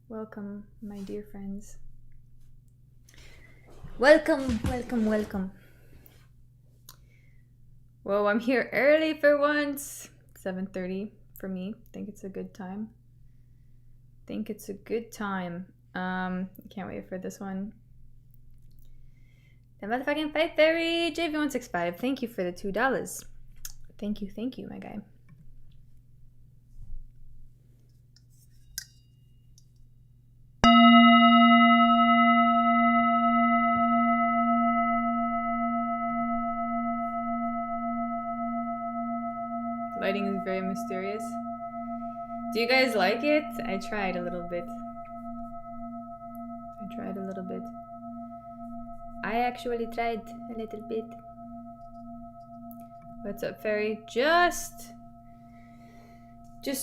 Welcome, my dear friends. Welcome, welcome, welcome. Whoa, I'm here early for once. 7:30 for me. Think it's a good time. Can't wait for this one. The motherfucking Fight Fairy JV165. Thank you for the $2. Thank you, my guy. Lighting is very mysterious. Do you guys like it? I tried a little bit. I actually tried a little bit. What's up, Fairy? Just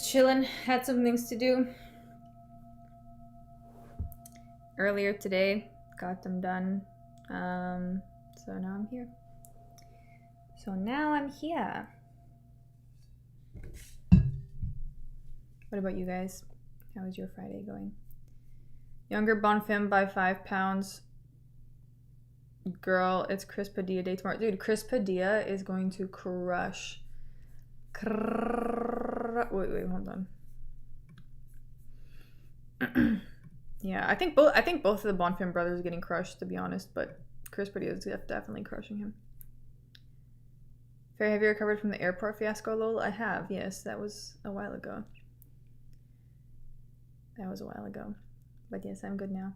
chilling. Had some things to do earlier today. Got them done. So now I'm here. What about you guys? How is your Friday going? Younger Bonfim by 5 pounds. Girl, it's Chris Padilla day tomorrow. Dude, Chris Padilla is going to crush. Wait, hold on. Yeah, I think both of the Bonfim brothers are getting crushed, to be honest, but Chris Padilla is definitely crushing him. Fair, have you recovered from the airport fiasco, lol? I have, yes. That was a while ago. But yes, I'm good now.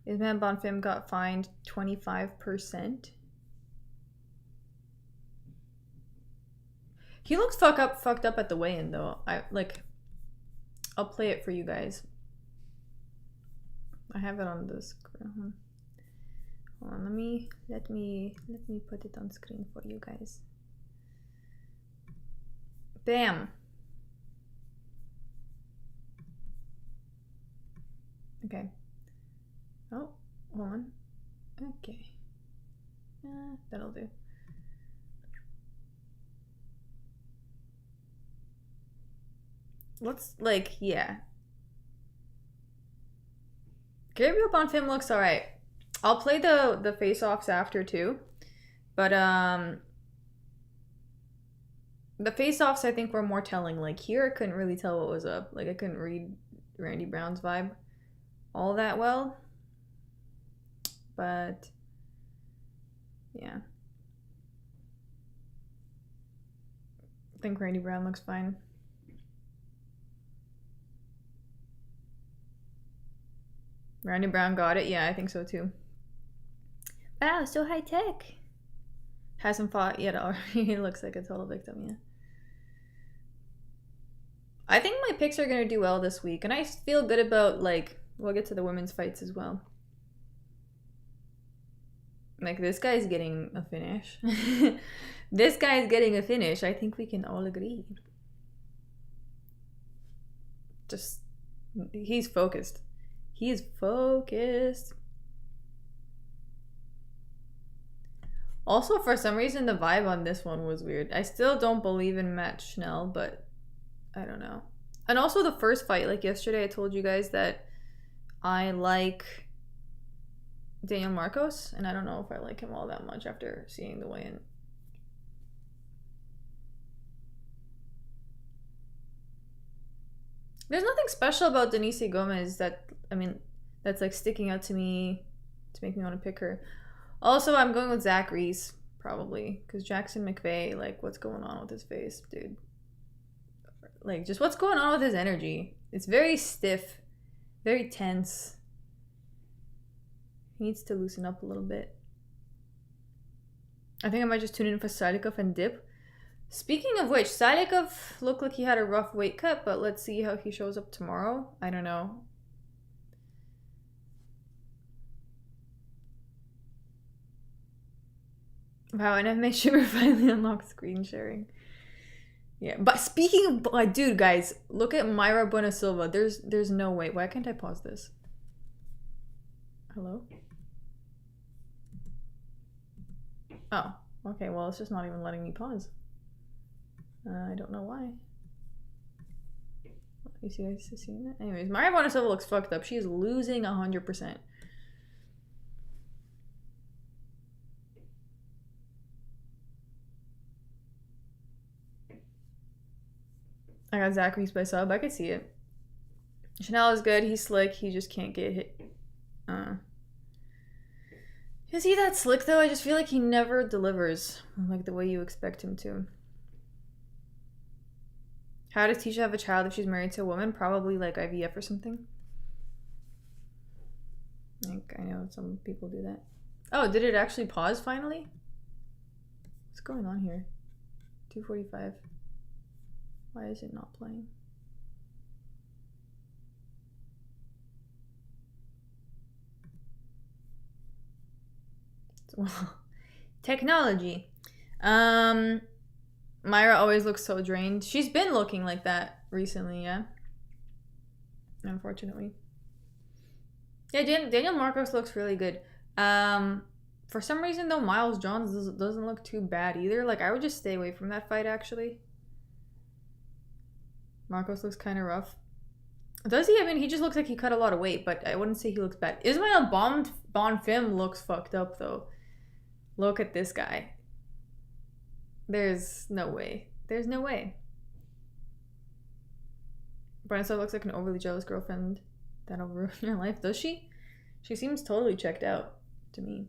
Isman Bonfim got fined 25%. He looks fucked up at the weigh-in though. I'll play it for you guys. I have it on the screen. Hold on, let me put it on screen for you guys. Bam. Okay. Oh, hold on. Okay. That'll do. Let's, yeah. Gabriel Bonfim looks alright. I'll play the face-offs after too. But, the face-offs I think were more telling. Like, here I couldn't really tell what was up. Like, I couldn't read Randy Brown's vibe all that well. But, yeah. I think Randy Brown looks fine. Randy Brown got it? Yeah, I think so too. Wow, so high tech. Hasn't fought yet already. He looks like a total victim, yeah. I think my picks are gonna do well this week, and I feel good about, we'll get to the women's fights as well. This guy's getting a finish. This guy's getting a finish. I think we can all agree. He's focused. He's focused. Also, for some reason, the vibe on this one was weird. I still don't believe in Matt Schnell, but I don't know. And also the first fight, yesterday I told you guys that I like Daniel Marcos, and I don't know if I like him all that much after seeing the weigh-in. There's nothing special about Denise Gomez that's sticking out to me to make me want to pick her. Also, I'm going with Zach Reese, probably, because Jackson McVeigh, what's going on with his face, dude? Just what's going on with his energy? It's very stiff, very tense. He needs to loosen up a little bit. I think I might just tune in for Sadikov and dip. Speaking of which, Salikov looked like he had a rough weight cut, but let's see how he shows up tomorrow. I don't know. Wow, and FMA Shimmer finally unlocked screen sharing. Yeah, but speaking of, dude, guys, look at Mayra Buenasilva. There's no way. Why can't I pause this? Hello? Oh, okay, well, it's just not even letting me pause. I don't know why. You see guys seeing that? Anyways, Mayra Buenasilva looks fucked up. She is losing 100%. I got Zach Reese by sub. I could see it. Chanel is good. He's slick. He just can't get hit. Is he that slick though? I just feel like he never delivers like the way you expect him to. How does Tisha have a child if she's married to a woman? Probably like IVF or something. Like, I know some people do that. Oh, did it actually pause finally? What's going on here? 2:45. Why is it not playing? Well, technology. Mayra always looks so drained. She's been looking like that recently, yeah. Unfortunately. Yeah, Daniel Marcos looks really good. For some reason though, Miles Jones doesn't look too bad either. Like, I would just stay away from that fight actually. Marcos looks kind of rough. Does he? I mean, he just looks like he cut a lot of weight, but I wouldn't say he looks bad. Ismail Bonfim looks fucked up though. Look at this guy. There's no way. There's no way. Branislav looks like an overly jealous girlfriend that'll ruin your life. Does she? She seems totally checked out to me.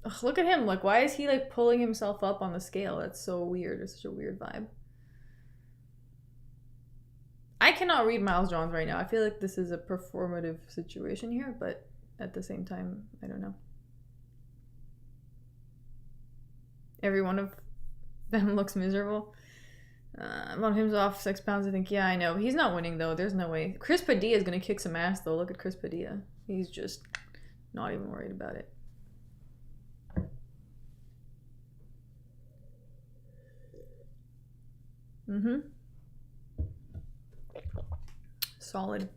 Ugh, look at him. Like, why is he like pulling himself up on the scale? That's so weird. It's such a weird vibe. I cannot read Miles Jones right now. I feel like this is a performative situation here, but at the same time, I don't know. Every one of them looks miserable. Bonfim's off 6 pounds, I think. Yeah, I know. He's not winning, though. There's no way. Chris Padilla is going to kick some ass, though. Look at Chris Padilla. He's just not even worried about it. Mm-hmm. Solid.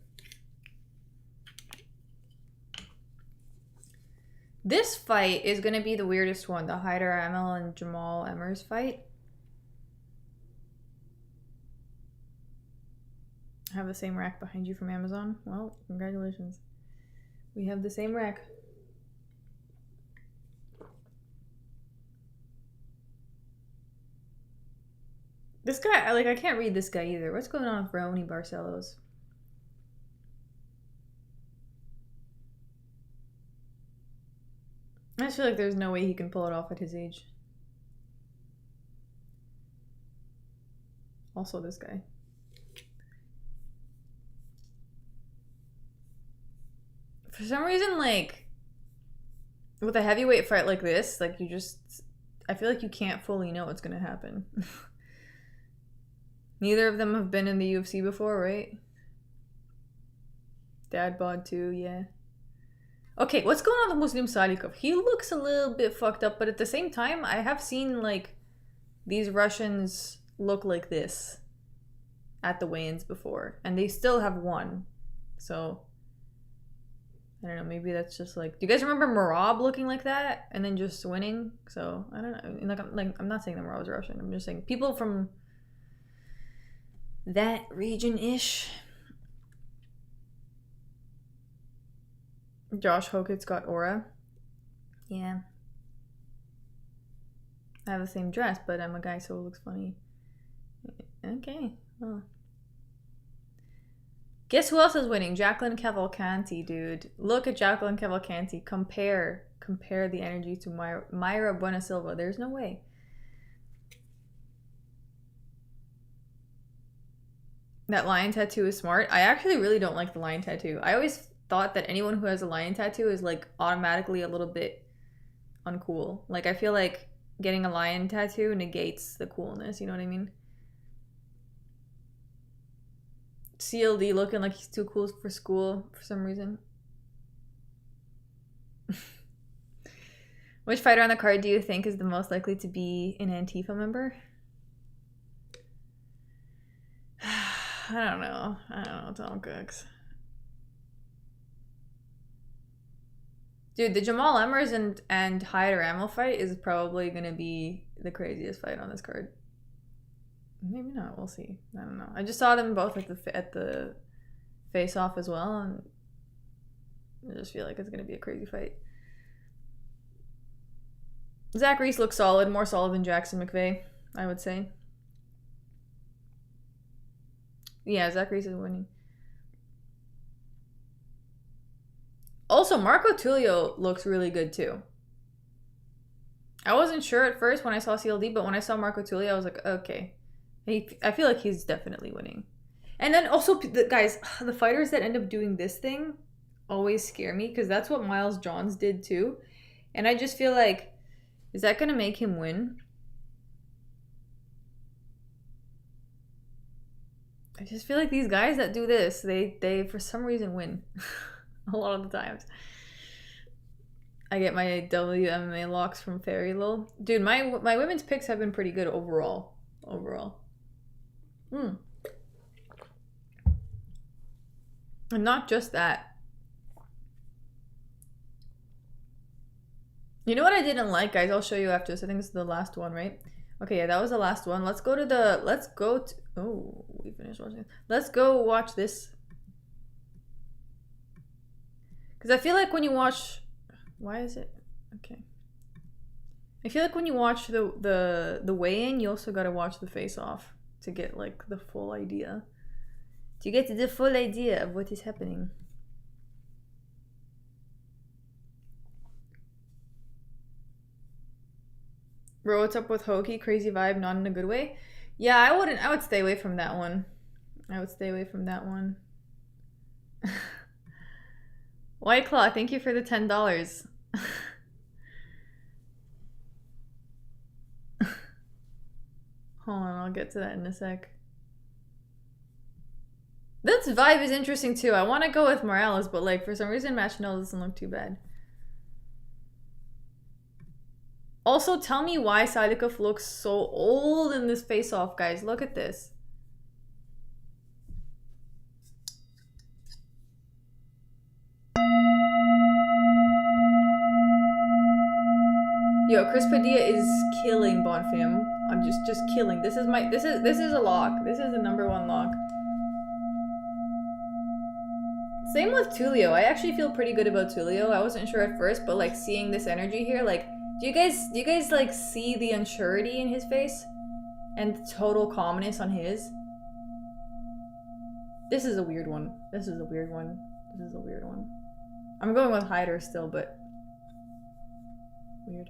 This fight is going to be the weirdest one. The Haider Amel and Jamal Emmers fight. I have the same rack behind you from Amazon. Well, congratulations. We have the same rack. This guy, I can't read this guy either. What's going on with Raoni Barcelos? I just feel like there's no way he can pull it off at his age. Also this guy. For some reason, like, with a heavyweight fight like this, like, I feel like you can't fully know what's gonna happen. Neither of them have been in the UFC before, right? Dad bod too, yeah. Okay, what's going on with Muslim Salikov? He looks a little bit fucked up, but at the same time, I have seen, like, these Russians look like this at the weigh-ins before, and they still have won. So, I don't know, maybe that's just like... Do you guys remember Marab looking like that and then just winning? So, I don't know. I'm not saying that Marab was Russian. I'm just saying people from that region-ish. Josh Hokett's got aura. Yeah. I have the same dress, but I'm a guy, so it looks funny. Okay. Well. Guess who else is winning? Jacqueline Cavalcanti, dude. Look at Jacqueline Cavalcanti. Compare the energy to Mayra Buenasilva. There's no way. That lion tattoo is smart. I actually really don't like the lion tattoo. I always thought that anyone who has a lion tattoo is like automatically a little bit uncool. Like, I feel like getting a lion tattoo negates the coolness, you know what I mean? CLD looking like he's too cool for school for some reason. Which fighter on the card do you think is the most likely to be an Antifa member? I don't know, Tom Cooks. Dude, the Jamal Emmers and Hyder Amel fight is probably gonna be the craziest fight on this card. Maybe not. We'll see. I don't know. I just saw them both at the face off as well, and I just feel like it's gonna be a crazy fight. Zach Reese looks solid, more solid than Jackson McVeigh, I would say. Yeah, Zach Reese is winning. Also, Marco Tulio looks really good too. I wasn't sure at first when I saw CLD, but when I saw Marco Tulio, I was like, okay. I feel like he's definitely winning. And then also, guys, the fighters that end up doing this thing always scare me because that's what Miles Johns did too. And I just feel like, is that going to make him win? I just feel like these guys that do this, they for some reason win. A lot of the times. I get my WMMA locks from Fairy Lil. Dude, my women's picks have been pretty good overall. And not just that. You know what I didn't like, guys? I'll show you after this. I think this is the last one, right? Okay, yeah, that was the last one. Oh, we finished watching. Let's go watch this. Because I feel like when you watch... Why is it... Okay. I feel like when you watch the weigh-in, you also gotta watch the face-off to get, like, the full idea. To get the full idea of what is happening. Bro, what's up with Hokie? Crazy vibe, not in a good way? Yeah, I would stay away from that one. White Claw, thank you for the $10. Hold on, I'll get to that in a sec. This vibe is interesting too. I want to go with Morales, but like for some reason Machinella doesn't look too bad. Also, tell me why Saidikov looks so old in this face-off, guys. Look at this. Yo, Chris Padilla is killing Bonfim. I'm just killing. This is a lock. This is the #1 lock. Same with Tulio. I actually feel pretty good about Tulio. I wasn't sure at first, but like seeing this energy here, like, do you guys like see the unsurety in his face? And the total calmness on his? This is a weird one. I'm going with Hyder still, but weird.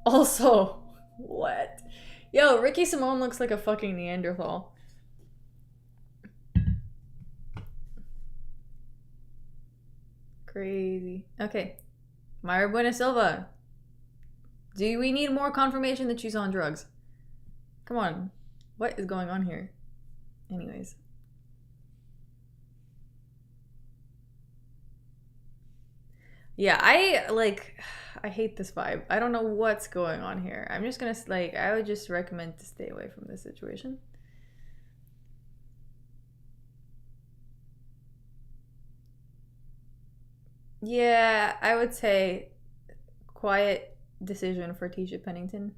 Also, what? Yo, Ricky Simone looks like a fucking Neanderthal. Crazy. Okay. Mayra Buena Silva. Do we need more confirmation that she's on drugs? Come on. What is going on here? Anyways. Yeah, I hate this vibe. I don't know what's going on here. I'm just gonna, like, I would just recommend to stay away from this situation. Yeah, I would say quiet decision for Tisha Pennington.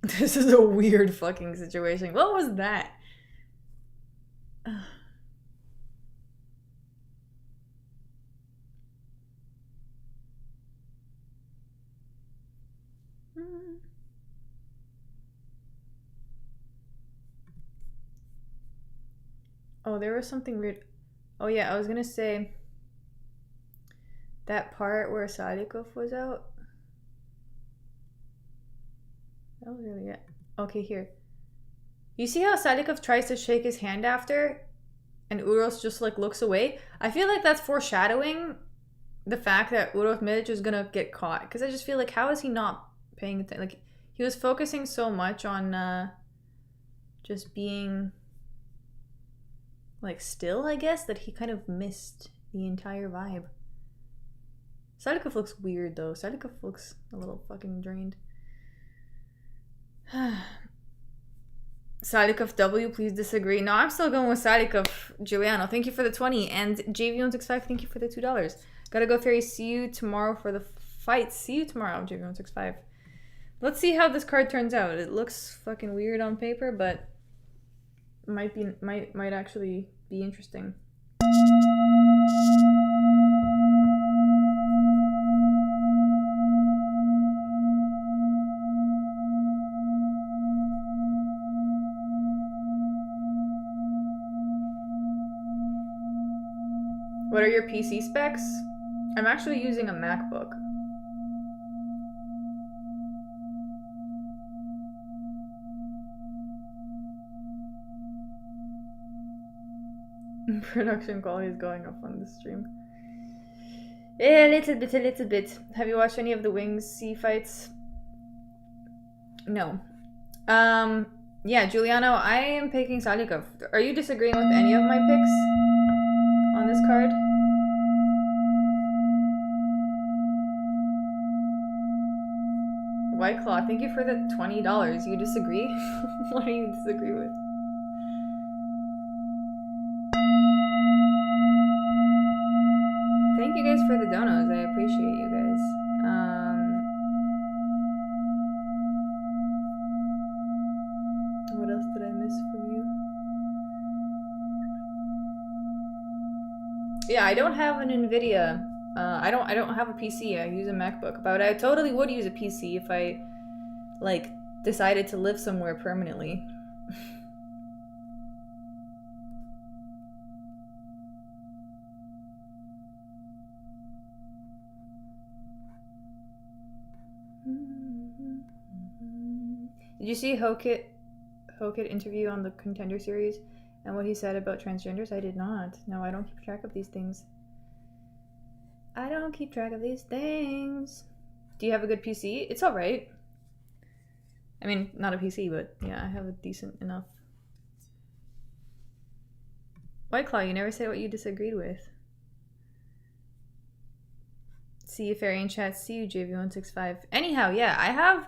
This is a weird fucking situation. What was that? Oh, there was something weird. Oh yeah, I was gonna say that part where Sadikov was out. That was really good. Okay, here. You see how Sadikov tries to shake his hand after and Uros just like looks away? I feel like that's foreshadowing the fact that Uros Medic is gonna get caught. Because I just feel like, how is he not paying attention? Like, he was focusing so much on just being like still, I guess, that he kind of missed the entire vibe. Sadikov looks weird though. Sadikov looks a little fucking drained. Sadikov W, please disagree. No, I'm still going with Sadikov. Giuliano, thank you for the 20. And JV165, thank you for the $2. Gotta go, Fairy. See you tomorrow for the fight. See you tomorrow, JV165. Let's see how this card turns out. It looks fucking weird on paper, but might actually be interesting. What are your PC specs? I'm actually using a MacBook. Production quality is going up on this stream. A little bit. Have you watched any of the Wings C fights? No. Yeah, Giuliano, I am picking Sadikov. Are you disagreeing with any of my picks on this card? White Claw, thank you for the $20. You disagree? What do you disagree with? Thank you guys for the donos. I appreciate you guys. What else did I miss from you? Yeah, I don't have an NVIDIA. I don't have a PC. I use a MacBook. But I totally would use a PC if I like decided to live somewhere permanently. Did you see Hokit interview on the Contender series and what he said about transgenders? I did not. No, I don't keep track of these things. I don't keep track of these things. Do you have a good PC? It's alright. I mean, not a PC, but yeah, I have a decent enough. White Claw, you never said what you disagreed with. See you, Fairy in chat. See you, JV165. Anyhow, yeah,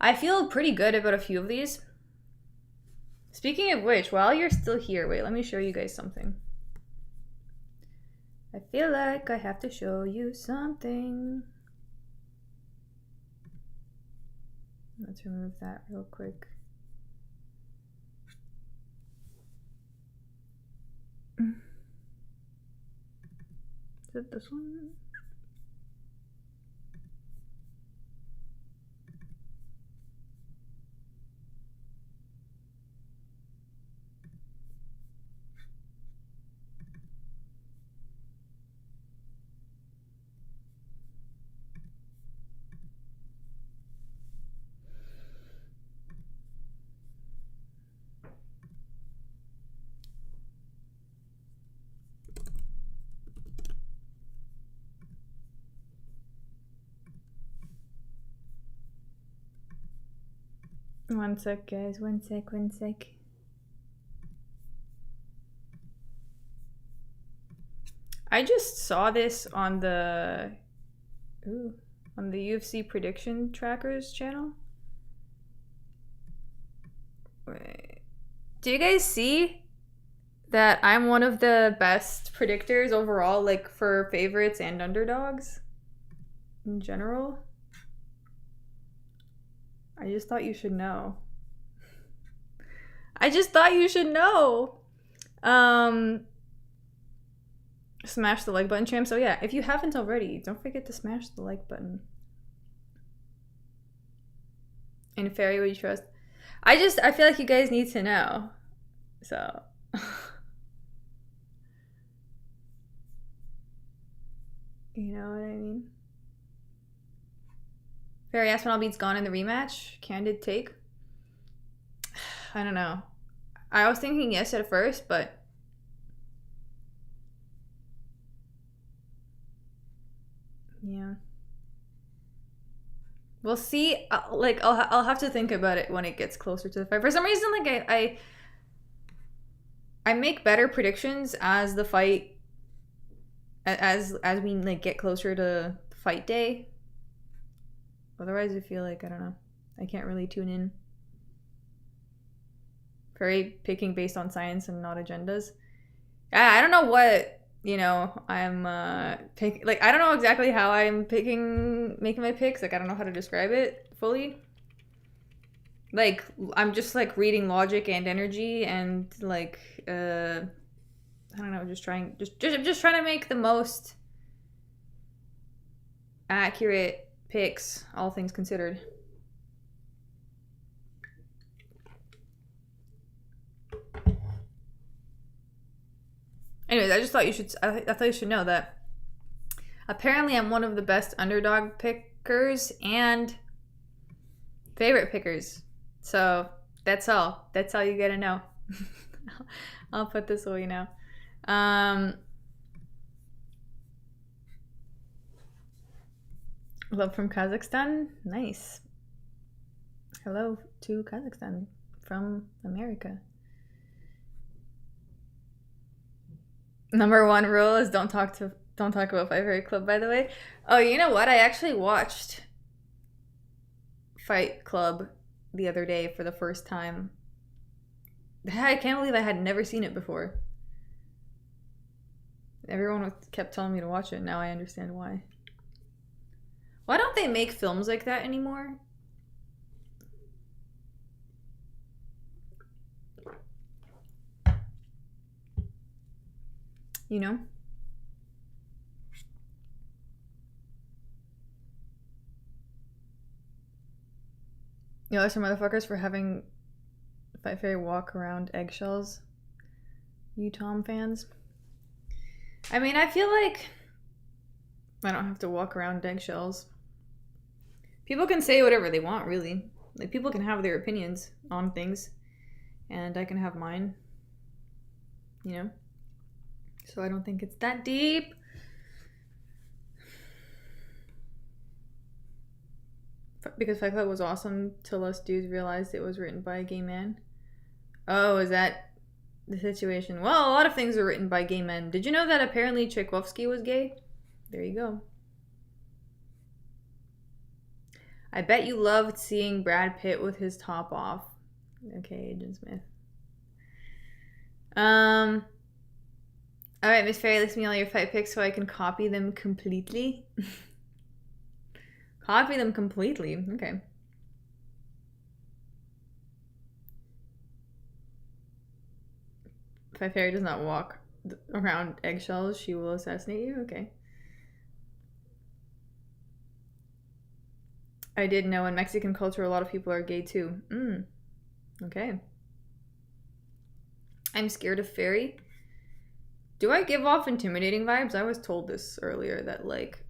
I feel pretty good about a few of these. Speaking of which, while you're still here, wait, let me show you guys something. I feel like I have to show you something. Let's remove that real quick. Is it this one? One sec, guys. One sec. I just saw this on the UFC prediction trackers channel. Wait. Do you guys see that I'm one of the best predictors overall, like for favorites and underdogs in general? I just thought you should know. Smash the like button, champ. So yeah, if you haven't already, don't forget to smash the like button. And Fairy, would you trust? I feel like you guys need to know. So you know what I mean? Fairy asked when I'll beat's gone in the rematch. Candid take. I don't know. I was thinking yes at first, but yeah. We'll see. Like I'll have to think about it when it gets closer to the fight. For some reason, like I make better predictions as the fight as we like get closer to fight day. Otherwise, I feel like I don't know. I can't really tune in. Very picking based on science and not agendas. I don't know what I'm picking. Like I don't know exactly how I'm making my picks. Like I don't know how to describe it fully. Like I'm just like reading logic and energy and like I don't know, just trying to make the most accurate picks, all things considered. Anyways, I just thought I thought you should know that apparently I'm one of the best underdog pickers and favorite pickers. So that's all. That's all you gotta know. I'll put this away now. Love from Kazakhstan. Nice. Hello to Kazakhstan from America. Number one rule is don't talk about Fight Fairy Club, by the way. Oh, you know what? I actually watched Fight Club the other day for the first time. I can't believe I had never seen it before. Everyone kept telling me to watch it. Now I understand why. Why don't they make films like that anymore? You know? You know, there's some motherfuckers for having Fight Fairy walk around eggshells. You Tom fans. I mean, I feel like I don't have to walk around eggshells. People can say whatever they want, really. Like, people can have their opinions on things, and I can have mine. You know? So I don't think it's that deep. Because Fight Club was awesome till us dudes realized it was written by a gay man. Oh, is that the situation? Well, a lot of things are written by gay men. Did you know that apparently Tchaikovsky was gay? There you go. I bet you loved seeing Brad Pitt with his top off. Okay, Agent Smith. Alright, Miss Fairy, list me all your fight picks so I can copy them completely. Copy them completely. Okay. Fight Fairy does not walk around eggshells. She will assassinate you. Okay. I did know in Mexican culture a lot of people are gay too. Okay. I'm scared of fairy. Do I give off intimidating vibes? I was told this earlier that like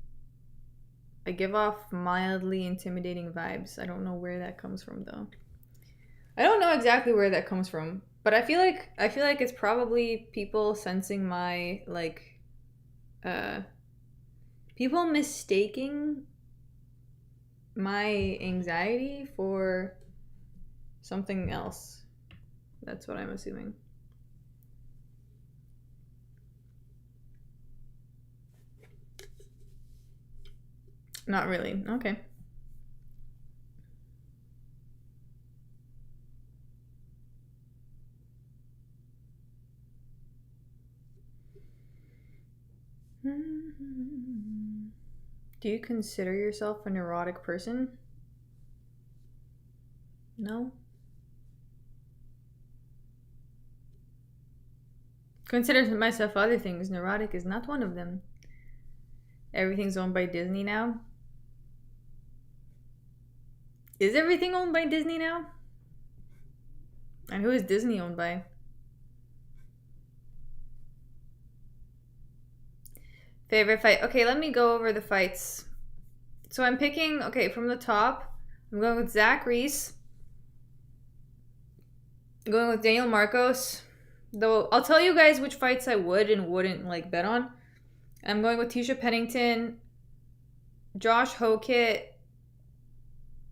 I give off mildly intimidating vibes. I don't know where that comes from though. I don't know exactly where that comes from, but I feel like it's probably people sensing my like people mistaking my anxiety for something else. That's what I'm assuming. Not really. Okay. Do you consider yourself a neurotic person? No. Consider myself other things. Neurotic is not one of them. Everything's owned by Disney now. Is everything owned by Disney now? And who is Disney owned by? Favorite fight. Okay, let me go over the fights. So I'm picking, okay, from the top, I'm going with Zach Reese. Going with Daniel Marcos. Though I'll tell you guys which fights I would and wouldn't like bet on. I'm going with Tisha Pennington, Josh Hokett,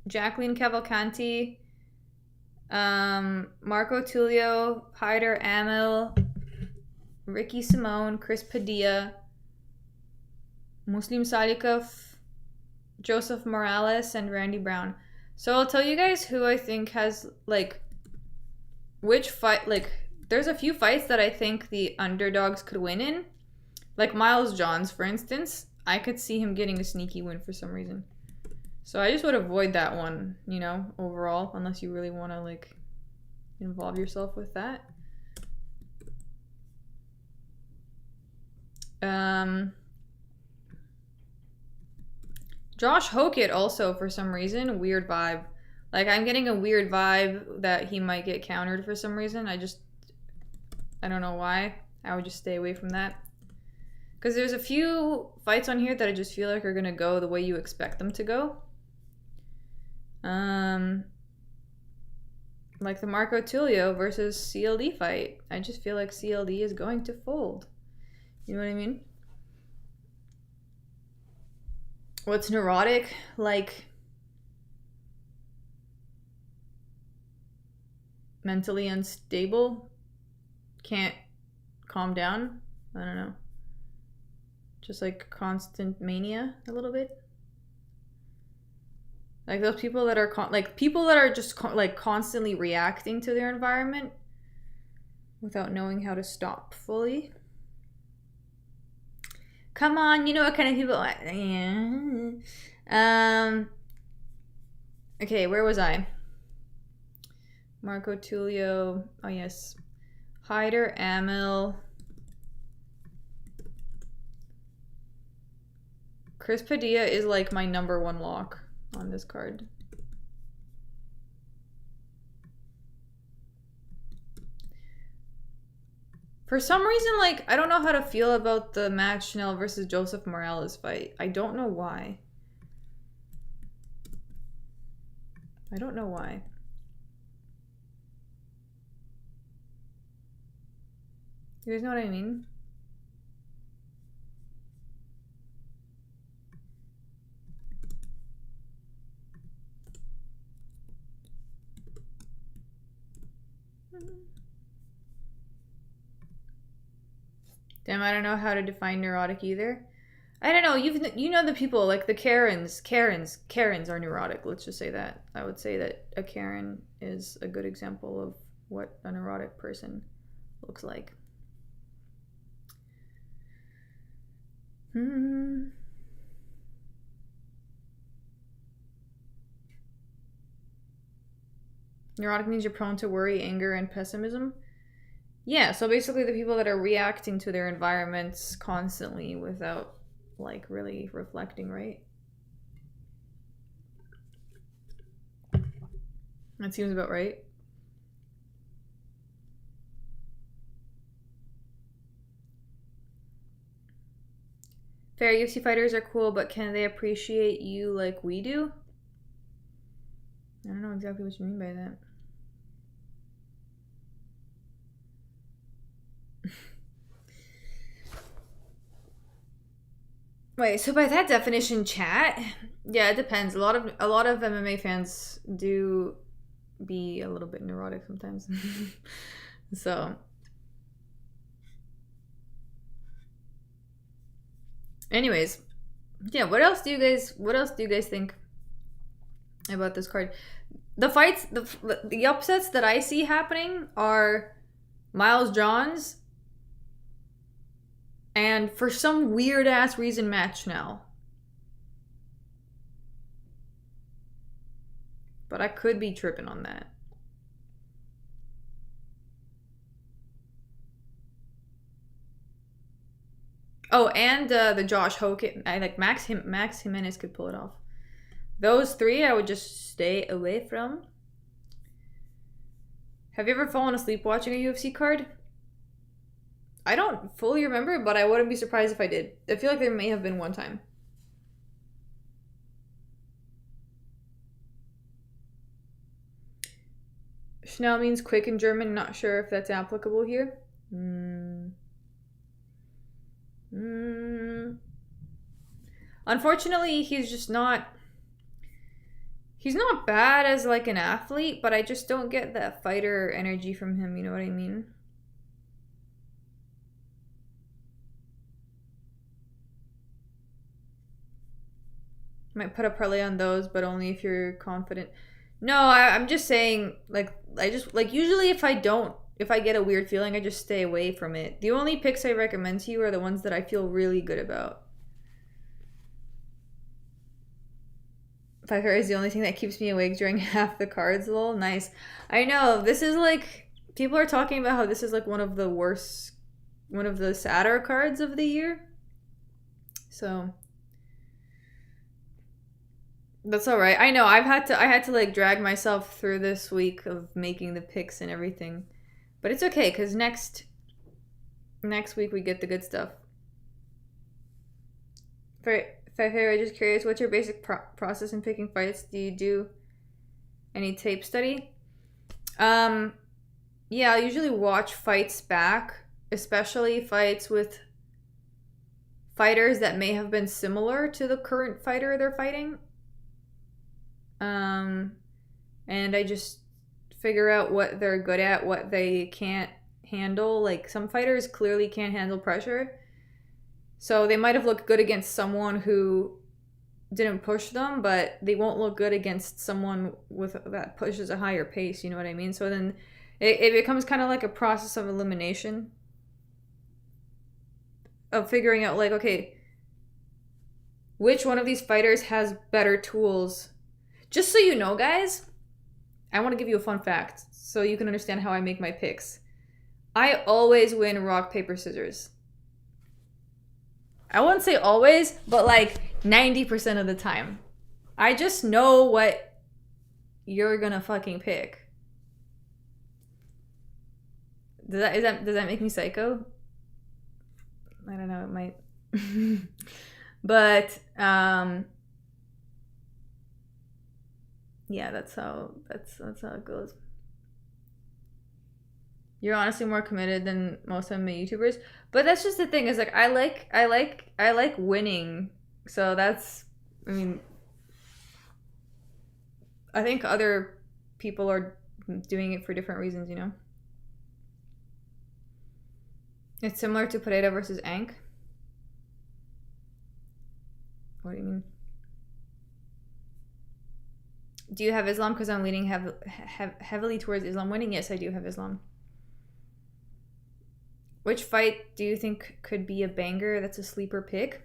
Jacqueline Cavalcanti, Marco Tulio, Hyder Amel, Ricky Simone, Chris Padilla, Muslim Salikov, Joseph Morales, and Randy Brown. So I'll tell you guys who I think has, like, which fight, like, there's a few fights that I think the underdogs could win in. Like Miles Johns, for instance. I could see him getting a sneaky win for some reason. So I just would avoid that one, you know, overall, unless you really want to, like, involve yourself with that. Josh Hokett also, for some reason, weird vibe. Like, I'm getting a weird vibe that he might get countered for some reason. I don't know why. I would just stay away from that. Because there's a few fights on here that I just feel like are going to go the way you expect them to go. Like the Marco Tulio versus CLD fight. I just feel like CLD is going to fold. You know what I mean? What's neurotic? Like, mentally unstable? Can't calm down? I don't know. Just like constant mania a little bit. Like those people that are just constantly reacting to their environment without knowing how to stop fully. Come on, you know what kind of people. Okay, where was I? Marco Tulio. Oh yes, Hyder Amel. Chris Padilla is like my #1 lock on this card. For some reason, like, I don't know how to feel about the Max Schnell versus Joseph Morales fight. I don't know why. I don't know why. You guys know what I mean? Damn, I don't know how to define neurotic either. I don't know. You know the people, like the Karens. Karens are neurotic. Let's just say that. I would say that a Karen is a good example of what a neurotic person looks like. Neurotic means you're prone to worry, anger, and pessimism. Yeah, so basically the people that are reacting to their environments constantly without, like, really reflecting, right? That seems about right. Fair, UFC fighters are cool, but can they appreciate you like we do? I don't know exactly what you mean by that. Wait, so by that definition, chat? Yeah, it depends. A lot of MMA fans do be a little bit neurotic sometimes. So, anyways, yeah, what else do you guys think about this card? The fights, the upsets that I see happening are Miles Johns and, for some weird ass reason, Matt Schnell. But I could be tripping on that. Oh, and the Josh Hokett. I like Max Jimenez could pull it off. Those three I would just stay away from. Have you ever fallen asleep watching a UFC card? I don't fully remember, but I wouldn't be surprised if I did. I feel like there may have been one time. Schnell means quick in German. Not sure if that's applicable here. Unfortunately, he's not bad as like an athlete, but I just don't get that fighter energy from him, you know what I mean? Might put a parlay on those, but only if you're confident. No, I'm just saying, like, I just, like, usually if I get a weird feeling, I just stay away from it. The only picks I recommend to you are the ones that I feel really good about. Five is the only thing that keeps me awake during half the cards, lol. Nice. I know, this is like, people are talking about how this is like one of the sadder cards of the year. So that's all right. I know I had to like drag myself through this week of making the picks and everything. But it's okay cuz next week we get the good stuff. I'm just curious, what's your basic process in picking fights? Do you do any tape study? Yeah, I'll usually watch fights back, especially fights with fighters that may have been similar to the current fighter they're fighting. And I just figure out what they're good at, what they can't handle. Like, some fighters clearly can't handle pressure. So they might have looked good against someone who didn't push them, but they won't look good against someone that pushes a higher pace, you know what I mean? So then it becomes kind of like a process of elimination. Of figuring out, like, okay, which one of these fighters has better tools? Just so you know, guys, I want to give you a fun fact so you can understand how I make my picks. I always win rock, paper, scissors. I wouldn't say always, but like 90% of the time. I just know what you're gonna fucking pick. Does that make me psycho? I don't know, it might. But yeah, that's how it goes. You're honestly more committed than most of my YouTubers, but that's just the thing. Is like I like winning, so that's. I mean, I think other people are doing it for different reasons, you know. It's similar to Pereira versus Ank. What do you mean? Do you have Islam? Because I'm leaning heavily towards Islam winning. Yes, I do have Islam. Which fight do you think could be a banger that's a sleeper pick?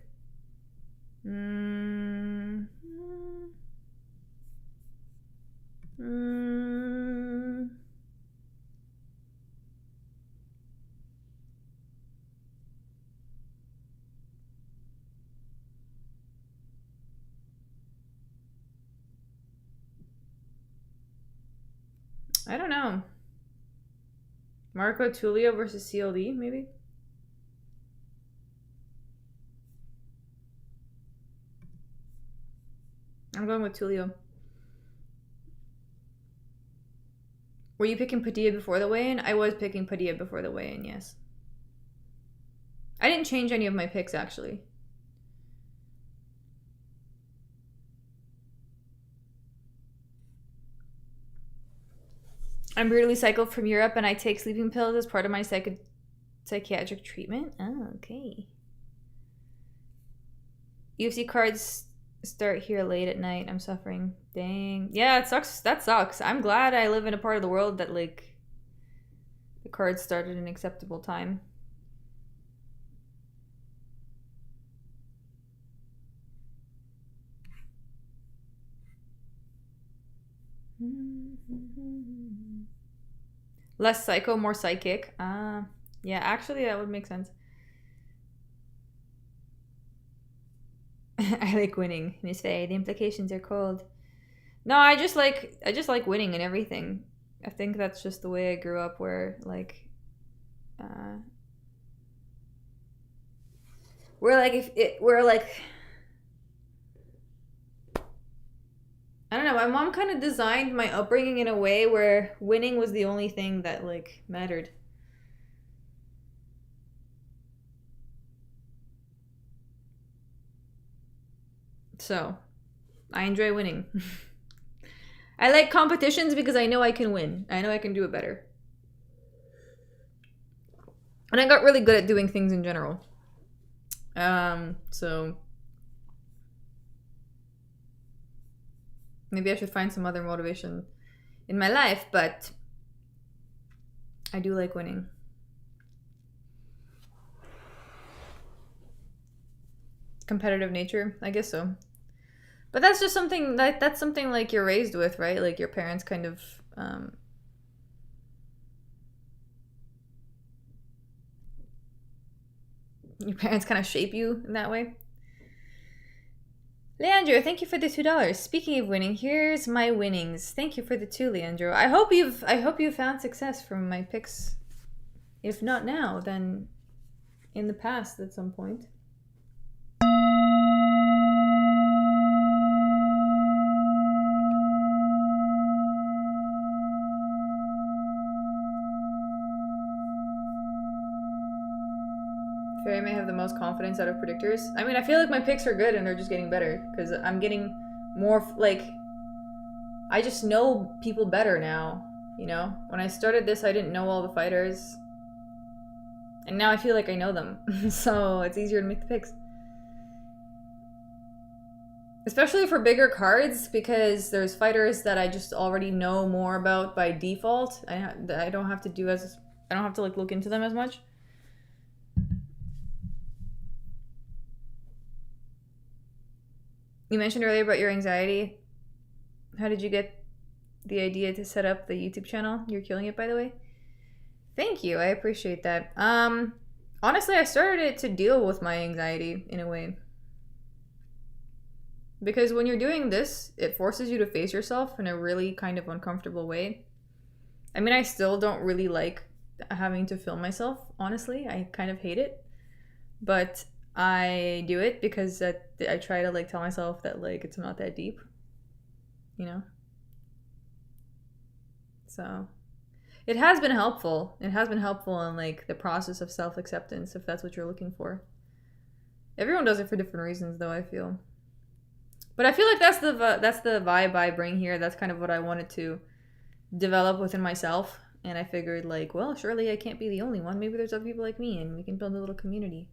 I don't know. Marco Tulio versus CLD, maybe? I'm going with Tulio. Were you picking Padilla before the weigh-in? I was picking Padilla before the weigh-in, yes. I didn't change any of my picks, actually. I'm brutally cycled from Europe and I take sleeping pills as part of my psychiatric treatment. Oh, okay. UFC cards start here late at night. I'm suffering. Dang. Yeah, it sucks. That sucks. I'm glad I live in a part of the world that, like, the cards start at an acceptable time. Less psycho, more psychic. Yeah, actually that would make sense. I like winning, Miss Faye. The implications are cold. No, I just like winning and everything. I think that's just the way I grew up, where like we're like I don't know, my mom kind of designed my upbringing in a way where winning was the only thing that like mattered. So, I enjoy winning. I like competitions because I know I can win. I know I can do it better. And I got really good at doing things in general. So maybe I should find some other motivation in my life, but I do like winning. Competitive nature, I guess so. But that's just something that's something like you're raised with, right? Like your parents kind of shape you in that way. Leandro, thank you for the $2. Speaking of winning, here's my winnings. Thank you for the 2, Leandro. I hope you've found success from my picks. If not now, then in the past at some point. Fairy may have the most confidence out of predictors. I mean, I feel like my picks are good and they're just getting better because I'm getting more like I just know people better now, you know? When I started this, I didn't know all the fighters. And now I feel like I know them. So it's easier to make the picks. Especially for bigger cards because there's fighters that I just already know more about by default. I don't have to like look into them as much. You mentioned earlier about your anxiety. How did you get the idea to set up the YouTube channel? You're killing it, by the way. Thank you. I appreciate that. Honestly, I started it to deal with my anxiety in a way. Because when you're doing this, it forces you to face yourself in a really kind of uncomfortable way. I mean, I still don't really like having to film myself, honestly. I kind of hate it. But I do it because I try to like tell myself that like it's not that deep, you know? So it has been helpful. It has been helpful in like the process of self-acceptance if that's what you're looking for. Everyone does it for different reasons though, I feel. But I feel like that's the vibe I bring here. That's kind of what I wanted to develop within myself. And I figured like, well, surely I can't be the only one. Maybe there's other people like me and we can build a little community.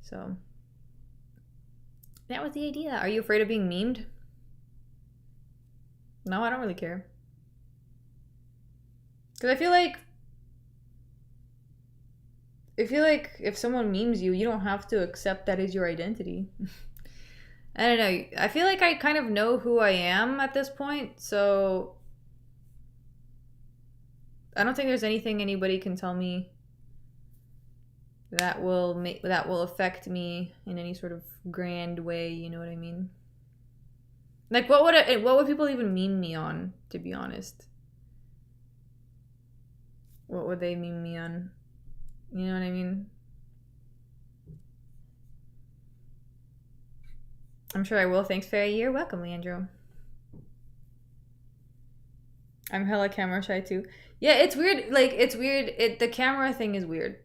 So that was the idea. Are you afraid of being memed? No, I don't really care. Because I feel like if someone memes you, you don't have to accept that as your identity. I don't know. I feel like I kind of know who I am at this point, so I don't think there's anything anybody can tell me that will affect me in any sort of grand way, you know what I mean? Like what would people even meme me on, to be honest? What would they meme me on? You know what I mean? I'm sure I will. Thanks, Fairy. You're welcome, Leandro. I'm hella camera shy too. Yeah, it's weird. Like, it's weird. The camera thing is weird.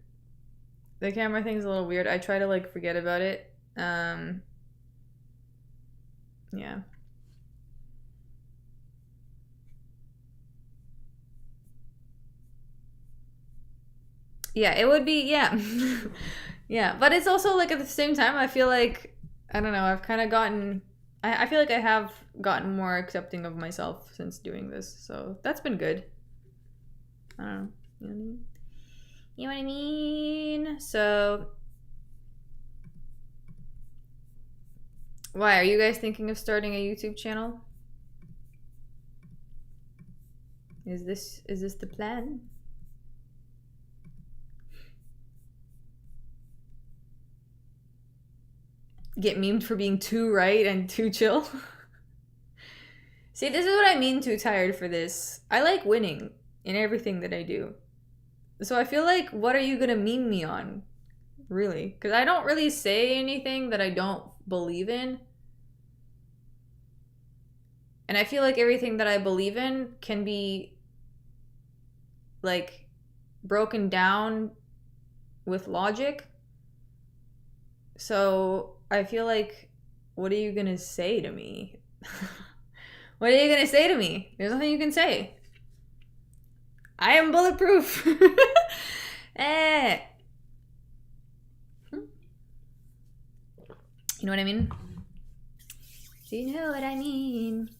The camera thing is a little weird. I try to, like, forget about it. Yeah. Yeah, it would be, yeah. Yeah, but it's also, like, at the same time, I feel like, I don't know, I've kind of gotten, I feel like I have gotten more accepting of myself since doing this, so that's been good. I don't know, you know what I mean? You know what I mean? So, why, are you guys thinking of starting a YouTube channel? Is this the plan? Get memed for being too right and too chill? See, this is what I mean, too tired for this. I like winning in everything that I do. So I feel like, what are you gonna meme me on? Really? Because I don't really say anything that I don't believe in. And I feel like everything that I believe in can be like broken down with logic. So I feel like, what are you gonna say to me? What are you gonna say to me? There's nothing you can say. I am bulletproof. Eh. You know what I mean? Do you know what I mean?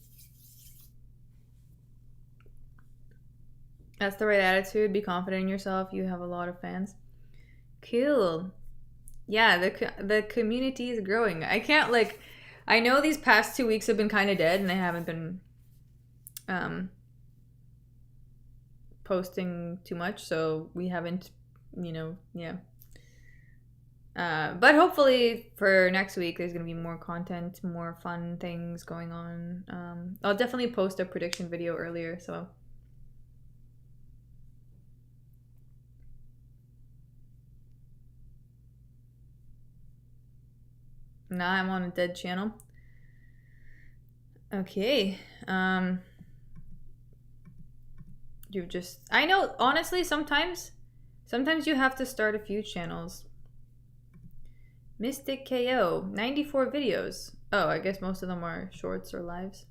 That's the right attitude. Be confident in yourself. You have a lot of fans. Cool. Yeah, the community is growing. I can't like, I know these past 2 weeks have been kind of dead, and I haven't been posting too much, so we haven't, yeah. But hopefully for next week, there's gonna be more content, more fun things going on. I'll definitely post a prediction video earlier, so. Now I'm on a dead channel. Okay. I know, honestly, sometimes you have to start a few channels. Mystic KO, 94 videos. Oh, I guess most of them are shorts or lives.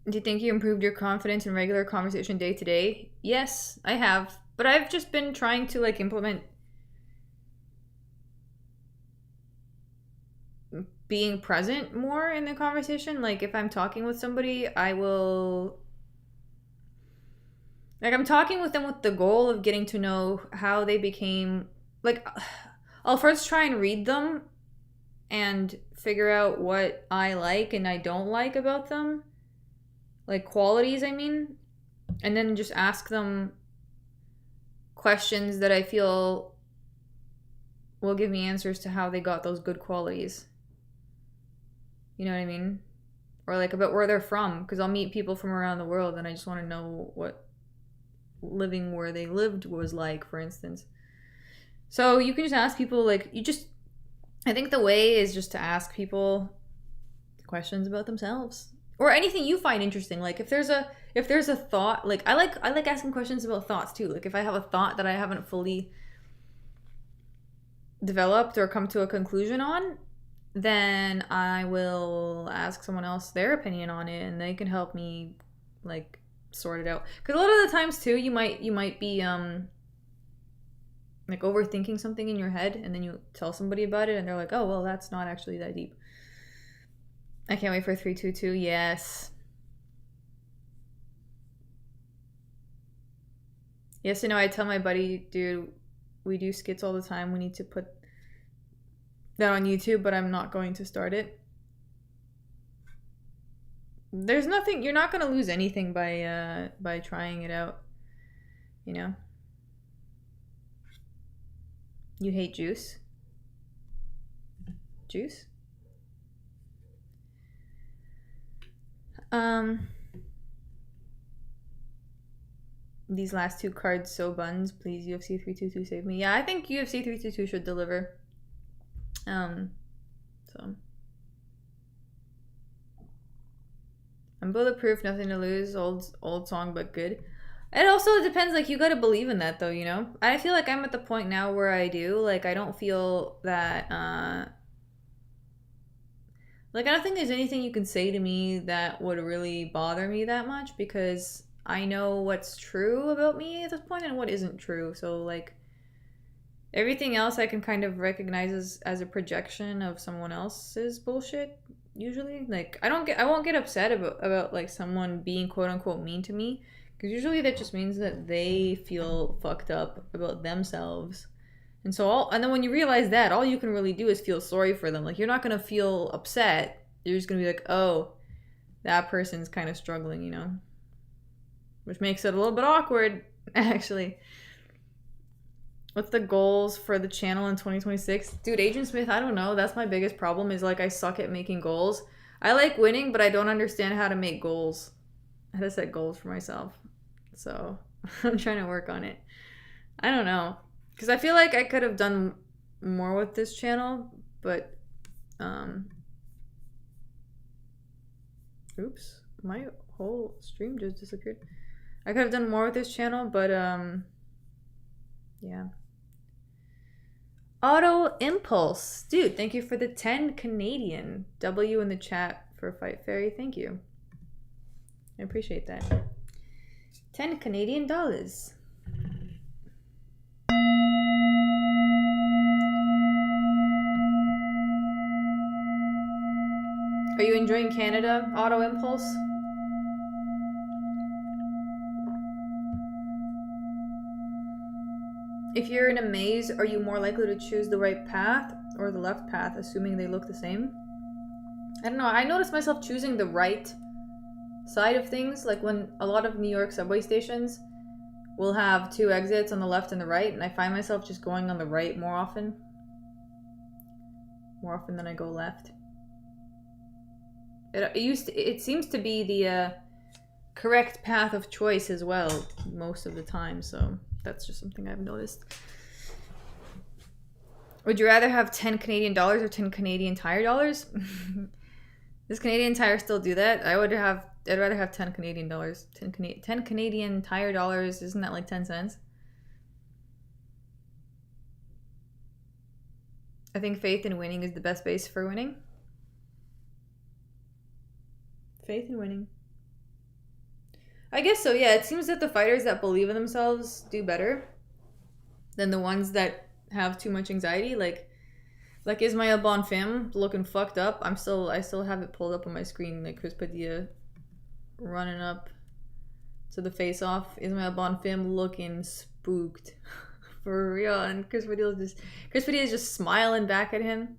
Do you think you improved your confidence in regular conversation day to day? Yes, I have. But I've just been trying to like implement being present more in the conversation. Like if I'm talking with somebody, I will, like, I'm talking with them with the goal of getting to know how they became, like, I'll first try and read them and figure out what I like and I don't like about them. Like qualities, I mean. And then just ask them questions that I feel will give me answers to how they got those good qualities. You know what I mean? Or like about where they're from, because I'll meet people from around the world and I just want to know what living where they lived was like, for instance. So you can just ask people, like, I think the way is just to ask people questions about themselves or anything you find interesting. Like if there's a thought, like I like asking questions about thoughts too. Like if I have a thought that I haven't fully developed or come to a conclusion on, then I will ask someone else their opinion on it, and they can help me like sort it out. Because a lot of the times too, you might be like overthinking something in your head, and then you tell somebody about it, and they're like, "Oh, well, that's not actually that deep." I can't wait for 322. Yes. Yes, I know. I tell my buddy, dude, we do skits all the time. We need to put that on YouTube, but I'm not going to start it. There's nothing, you're not going to lose anything by trying it out, you know? You hate juice? Juice? These last two cards so buns. Please, UFC 322 save me. Yeah, I think UFC 322 should deliver. So I'm bulletproof, nothing to lose. Old song, but good. It also depends. Like you gotta believe in that, though. You know. I feel like I'm at the point now where I do. Like I don't feel that. Like I don't think there's anything you can say to me that would really bother me that much, because I know what's true about me at this point and what isn't true. So like everything else I can kind of recognize as a projection of someone else's bullshit usually. Like I won't get upset about like someone being quote unquote mean to me, because usually that just means that they feel fucked up about themselves. And so and then when you realize that, all you can really do is feel sorry for them. Like you're not going to feel upset. You're just going to be like, "Oh, that person's kind of struggling, you know?" Which makes it a little bit awkward, actually. What's the goals for the channel in 2026? Dude, Agent Smith, I don't know. That's my biggest problem, is like I suck at making goals. I like winning, but I don't understand how to make goals. How to set goals for myself. So I'm trying to work on it. I don't know. Because I feel like I could have done more with this channel, but oops, my whole stream just disappeared. I could have done more with this channel, but yeah. Auto Impulse. Dude, thank you for the 10 Canadian. W in the chat for Fight Fairy. Thank you. I appreciate that. 10 Canadian dollars. Are you enjoying Canada, Auto Impulse? If you're in a maze, are you more likely to choose the right path or the left path, assuming they look the same? I don't know. I noticed myself choosing the right side of things, like when a lot of New York subway stations will have 2 exits on the left and the right, and I find myself just going on the right more often than I go left. It seems to be the correct path of choice as well most of the time, so that's just something I've noticed. Would you rather have 10 Canadian dollars or 10 Canadian Tire dollars? Does Canadian Tire still do that? I'd rather have 10 Canadian dollars. 10 Canadian Tire dollars, isn't that like 10 cents? I think faith in winning is the best base for winning. Faith in winning. I guess so, yeah. It seems that the fighters that believe in themselves do better than the ones that have too much anxiety. Like Ismael Bonfim looking fucked up. I still have it pulled up on my screen, like Chris Padilla running up to the face off. Ismael Bonfim looking spooked. For real. And Chris Padilla is just smiling back at him.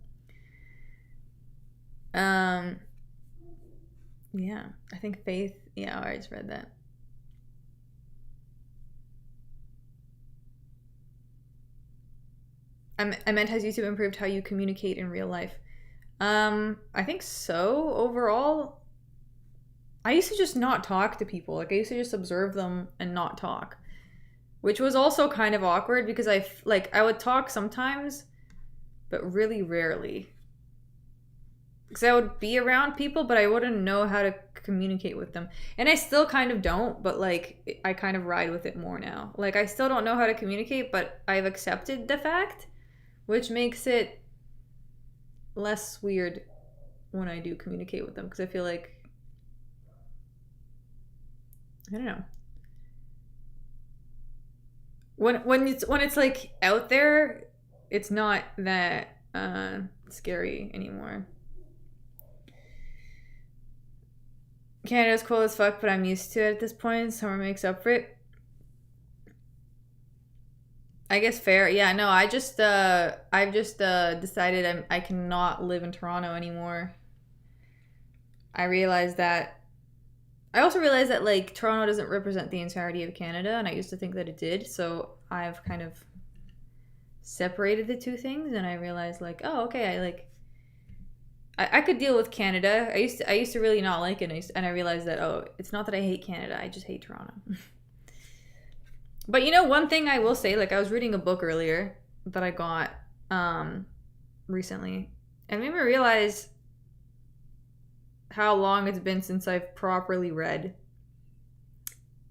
Yeah, I think faith. Yeah, I just read that. I meant, has YouTube improved how you communicate in real life? I think so, overall. I used to just not talk to people. Like, I used to just observe them and not talk. Which was also kind of awkward because I would talk sometimes, but really rarely. Because I would be around people, but I wouldn't know how to communicate with them. And I still kind of don't, but like, I kind of ride with it more now. Like, I still don't know how to communicate, but I've accepted the fact, which makes it less weird when I do communicate with them. Because I feel like, I don't know. When it's like out there, it's not that scary anymore. Canada's cold as fuck, but I'm used to it at this point. Summer makes up for it. I guess fair. Yeah, no, I've just decided I cannot live in Toronto anymore. I also realized that like Toronto doesn't represent the entirety of Canada, and I used to think that it did. So I've kind of separated the two things, and I realized like, oh, okay, I could deal with Canada. I used to really not like it, and I realized that, oh, it's not that I hate Canada, I just hate Toronto. But you know, one thing I will say, like I was reading a book earlier that I got recently, and it made me realize how long it's been since I've properly read.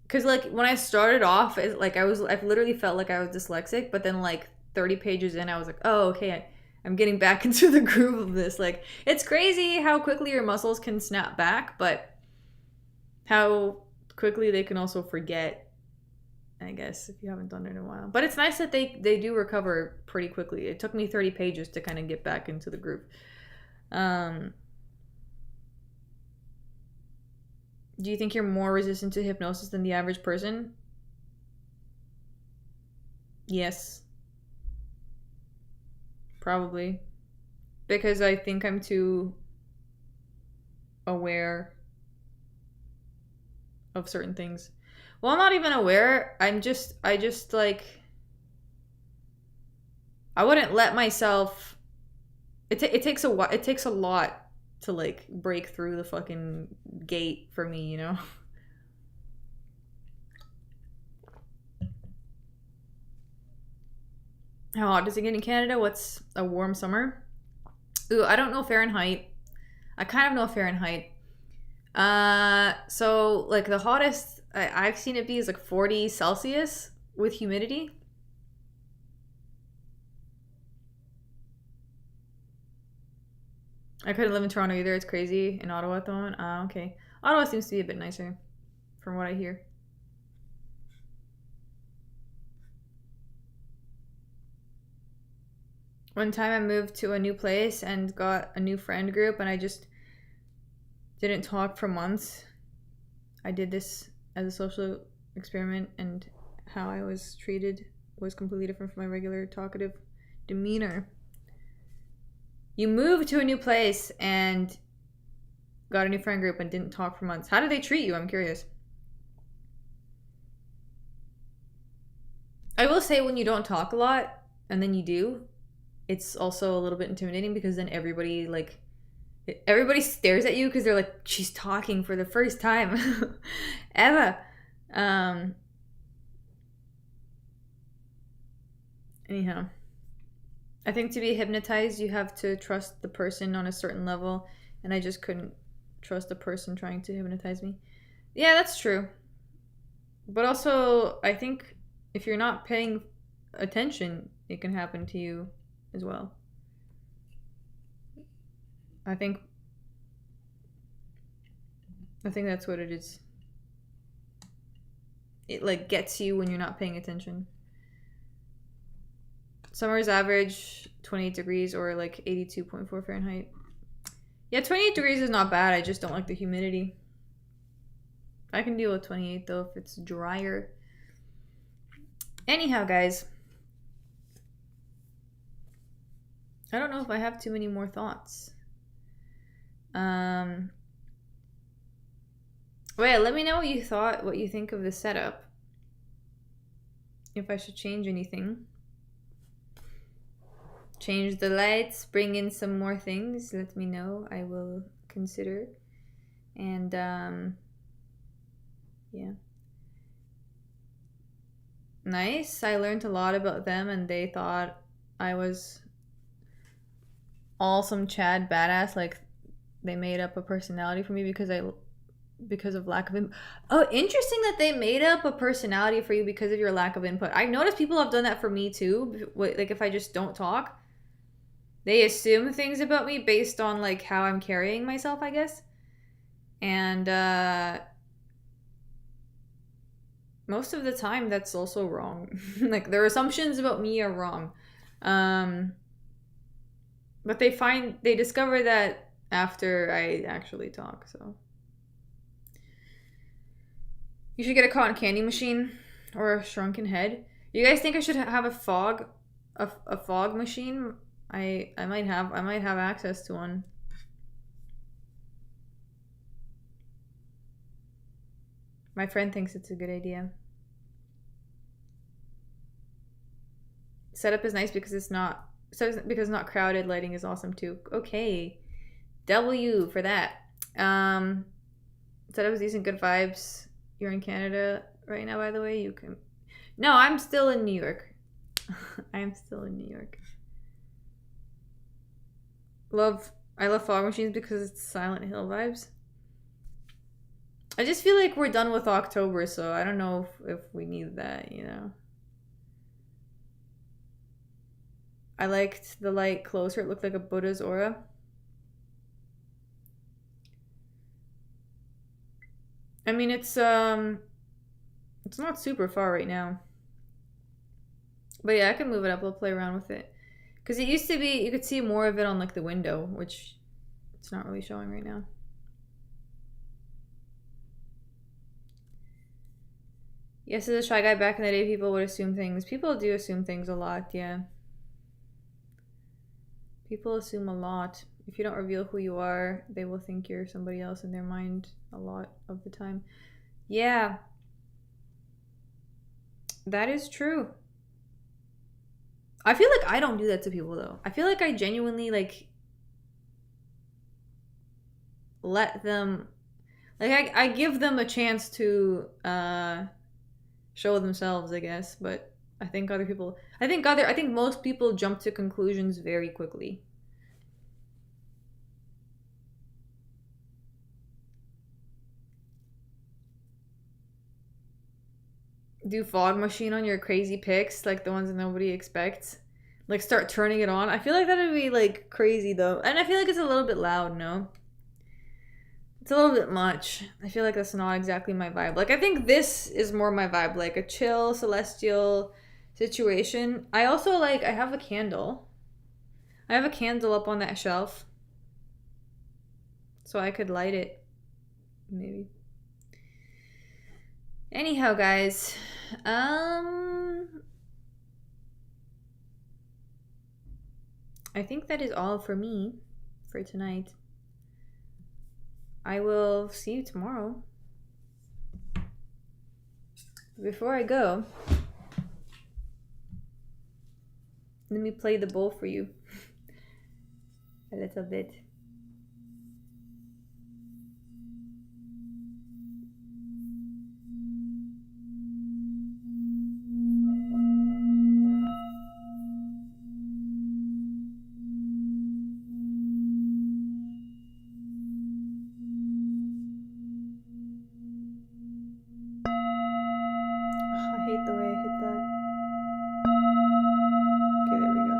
Because like when I started off, like I literally felt like I was dyslexic, but then like 30 pages in, I was like, oh, okay, I'm getting back into the groove of this. Like, it's crazy how quickly your muscles can snap back, but how quickly they can also forget, I guess, if you haven't done it in a while. But it's nice that they do recover pretty quickly. It took me 30 pages to kind of get back into the groove. Do you think you're more resistant to hypnosis than the average person? Yes. Probably. Because I think I'm too aware of certain things. Well, I'm not even aware. I just like, I wouldn't let myself, it takes a lot to like break through the fucking gate for me, you know? How hot does it get in Canada? What's a warm summer? Ooh, I don't know Fahrenheit. I kind of know Fahrenheit. So like the hottest I've seen it be is like 40 Celsius with humidity. I couldn't live in Toronto either. It's crazy in Ottawa at the moment. Okay. Ottawa seems to be a bit nicer, from what I hear. One time I moved to a new place and got a new friend group, and I just didn't talk for months. I did this as a social experiment, and how I was treated was completely different from my regular talkative demeanor. You moved to a new place and got a new friend group and didn't talk for months. How did they treat you? I'm curious. I will say when you don't talk a lot and then you do, it's also a little bit intimidating because then everybody stares at you because they're like, she's talking for the first time ever. Anyhow, I think to be hypnotized you have to trust the person on a certain level, and I just couldn't trust the person trying to hypnotize me. Yeah, that's true. But also I think if you're not paying attention, it can happen to you as well. I think that's what it is. It like gets you when you're not paying attention. Summer's average 28 degrees or like 82.4 Fahrenheit. Yeah, 28 degrees is not bad. I just don't like the humidity. I can deal with 28 though if it's drier. Anyhow, guys, I don't know if I have too many more thoughts. Wait, let me know what you think of the setup. If I should change anything. Change the lights, bring in some more things, let me know. I will consider. And yeah. Nice. I learned a lot about them, and they thought I was awesome Chad badass. Like they made up a personality for me because of lack of input. Oh, interesting that they made up a personality for you because of your lack of input. I've noticed people have done that for me too. Like if I just don't talk, they assume things about me based on like how I'm carrying myself, I guess. And most of the time that's also wrong. Like their assumptions about me are wrong. But they discover that after I actually talk, so. You should get a cotton candy machine or a shrunken head. You guys think I should have a fog machine? I might have access to one. My friend thinks it's a good idea. Setup is nice because it's not crowded. Lighting is awesome too. Okay. W for that. Setup is decent, good vibes. You're in Canada right now, by the way. You can. No, I'm still in New York. I'm still in New York. I love fog machines because it's Silent Hill vibes. I just feel like we're done with October, so I don't know if we need that, you know. I liked the light closer. It looked like a Buddha's aura. I mean, it's not super far right now. But yeah, I can move it up. I'll play around with it. Because it used to be, you could see more of it on like the window, which it's not really showing right now. Yes, as a shy guy back in the day, people would assume things. People do assume things a lot, yeah. People assume a lot. If you don't reveal who you are, they will think you're somebody else in their mind a lot of the time. Yeah. That is true. I feel like I don't do that to people though. I feel like I genuinely like let them, like I give them a chance to show themselves, I guess, but I think most people jump to conclusions very quickly. Do fog machine on your crazy picks, like the ones that nobody expects. Like start turning it on. I feel like that'd be like crazy though. And I feel like it's a little bit loud, no? It's a little bit much. I feel like that's not exactly my vibe. Like I think this is more my vibe, like a chill celestial situation. I also like I have a candle. I have a candle up on that shelf. So I could light it. Maybe. Anyhow, guys. I think that is all for me for tonight. I will see you tomorrow. Before I go, let me play the bowl for you a little bit. I hate the way I hit that. Okay, there we go.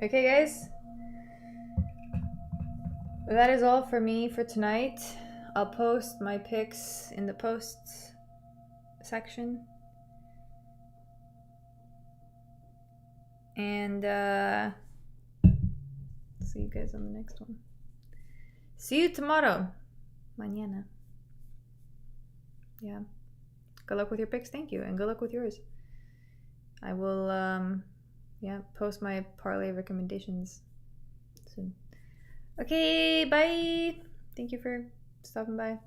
Okay, guys. That is all for me for tonight. I'll post my pics in the posts section. And see you guys on the next one. See you tomorrow. Mañana. Yeah. Good luck with your picks. Thank you. And good luck with yours. I will post my parlay recommendations soon. Okay, bye. Thank you for stopping by.